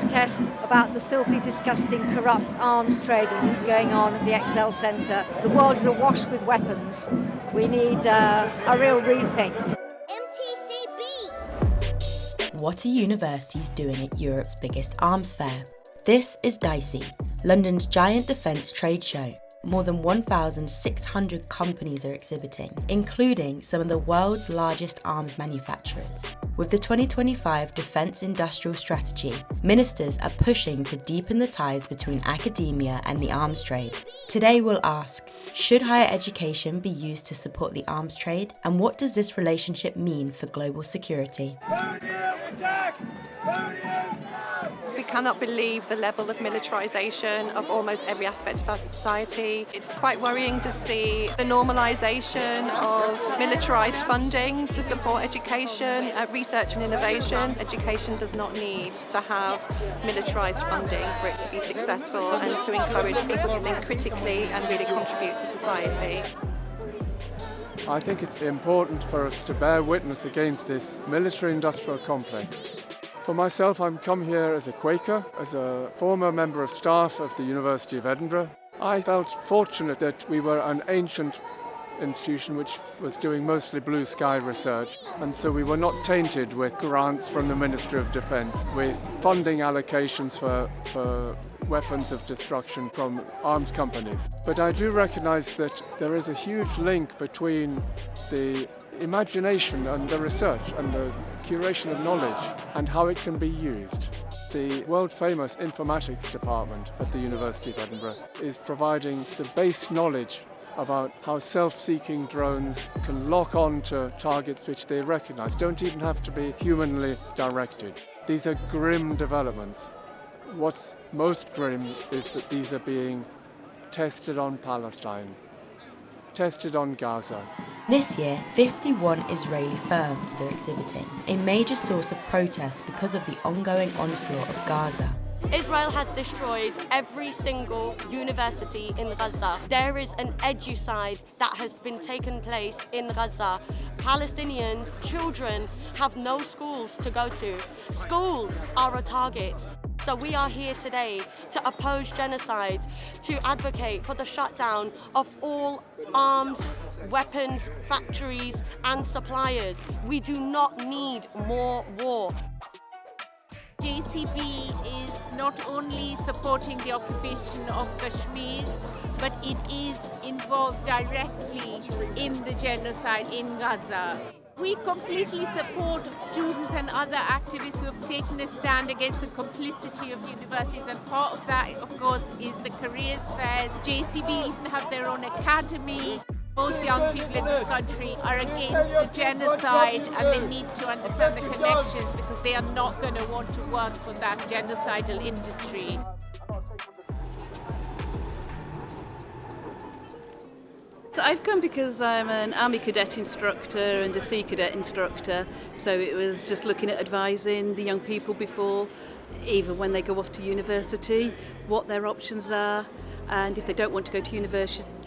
protest about the filthy, disgusting, corrupt arms trading that's going on at the Excel Centre. The world is awash with weapons. We need a real rethink. What are universities doing at Europe's biggest arms fair? This is DSEI, London's giant defence trade show. More than 1,600 companies are exhibiting, including some of the world's largest arms manufacturers. With the 2025 Defence Industrial Strategy, ministers are pushing to deepen the ties between academia and the arms trade. Today we'll ask, should higher education be used to support the arms trade? And what does this relationship mean for global security? We cannot believe the level of militarisation of almost every aspect of our society. It's quite worrying to see the normalisation of militarised funding to support education, research and innovation. Education does not need to have militarised funding for it to be successful and to encourage people to think critically and really contribute to society. I think it's important for us to bear witness against this military-industrial complex. For myself, I'm come here as a Quaker, as a former member of staff of the University of Edinburgh. I felt fortunate that we were an ancient institution which was doing mostly blue sky research, and so we were not tainted with grants from the Ministry of Defence, with funding allocations for weapons of destruction from arms companies. But I do recognise that there is a huge link between the imagination and the research and the curation of knowledge and how it can be used. The world-famous informatics department at the University of Edinburgh is providing the base knowledge about how self-seeking drones can lock on to targets which they recognise, don't even have to be humanly directed. These are grim developments. What's most grim is that these are being tested on Palestine, tested on Gaza. This year, 51 Israeli firms are exhibiting, a major source of protest because of the ongoing onslaught of Gaza. Israel has destroyed every single university in Gaza. There is an edukide that has been taken place in Gaza. Palestinian children have no schools to go to. Schools are a target. So we are here today to oppose genocide, to advocate for the shutdown of all arms, weapons, factories and suppliers. We do not need more war. JCB is not only supporting the occupation of Kashmir, but it is involved directly in the genocide in Gaza. We completely support students and other activists who have taken a stand against the complicity of universities, and part of that, of course, is the careers fairs. JCB even have their own academy. Most young people in this country are against the genocide, and they need to understand the connections because they are not going to want to work for that genocidal industry. So I've come because I'm an Army Cadet instructor and a Sea Cadet instructor, so it was just looking at advising the young people before, even when they go off to university, what their options are, and if they don't want to go to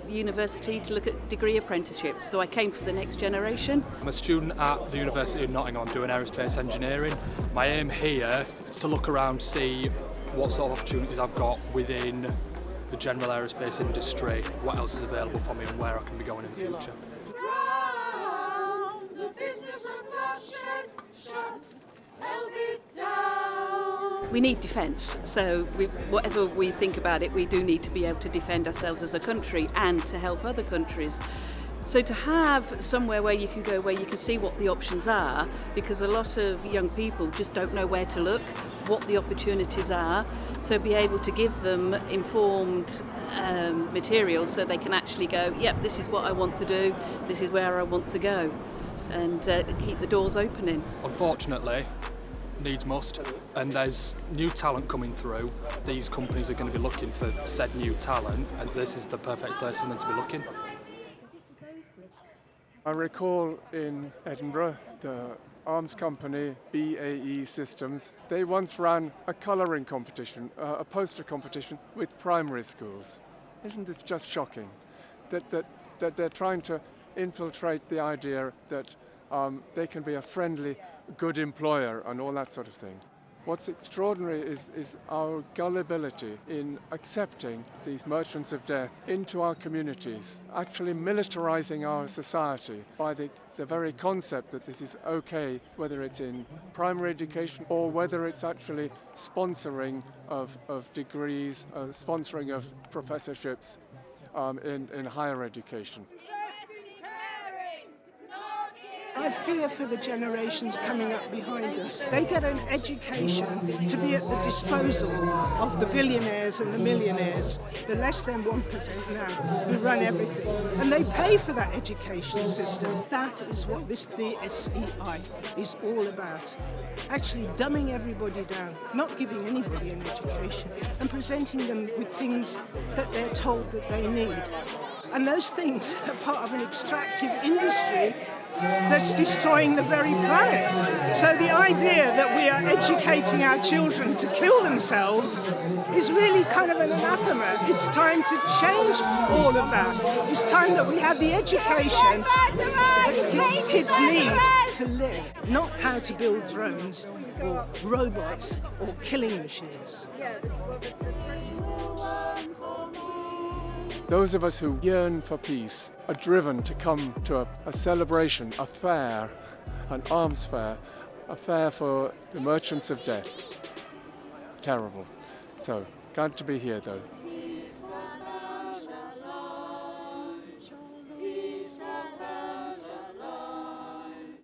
university to look at degree apprenticeships. So I came for the next generation. I'm a student at the University of Nottingham doing aerospace engineering. My aim here is to look around, see what sort of opportunities I've got within the general aerospace industry, what else is available for me and where I can be going in the future. We need defence, so whatever we think about it, we do need to be able to defend ourselves as a country and to help other countries. So to have somewhere where you can go, where you can see what the options are, because a lot of young people just don't know where to look, what the opportunities are, so be able to give them informed material so they can actually go, yep, this is what I want to do, this is where I want to go, and keep the doors opening. Unfortunately, needs must, and there's new talent coming through. These companies are going to be looking for said new talent, and this is the perfect place for them to be looking. I recall in Edinburgh, the arms company BAE Systems, they once ran a colouring competition, a poster competition with primary schools. Isn't it just shocking that they're trying to infiltrate the idea that they can be a friendly, good employer and all that sort of thing? What's extraordinary is our gullibility in accepting these merchants of death into our communities, actually militarizing our society by the very concept that this is okay, whether it's in primary education or whether it's actually sponsoring of degrees, sponsoring of professorships in higher education. I fear for the generations coming up behind us. They get an education to be at the disposal of the billionaires and the millionaires, the less than 1% now, who run everything. And they pay for that education system. That is what this DSEI is all about. Actually dumbing everybody down, not giving anybody an education, and presenting them with things that they're told that they need. And those things are part of an extractive industry that's destroying the very planet. So the idea that we are educating our children to kill themselves is really kind of an anathema. It's time to change all of that. It's time that we have the education that kids need to live, not how to build drones or robots or killing machines. Those of us who yearn for peace are driven to come to a celebration, a fair, an arms fair, a fair for the merchants of death. Terrible. So, glad to be here though.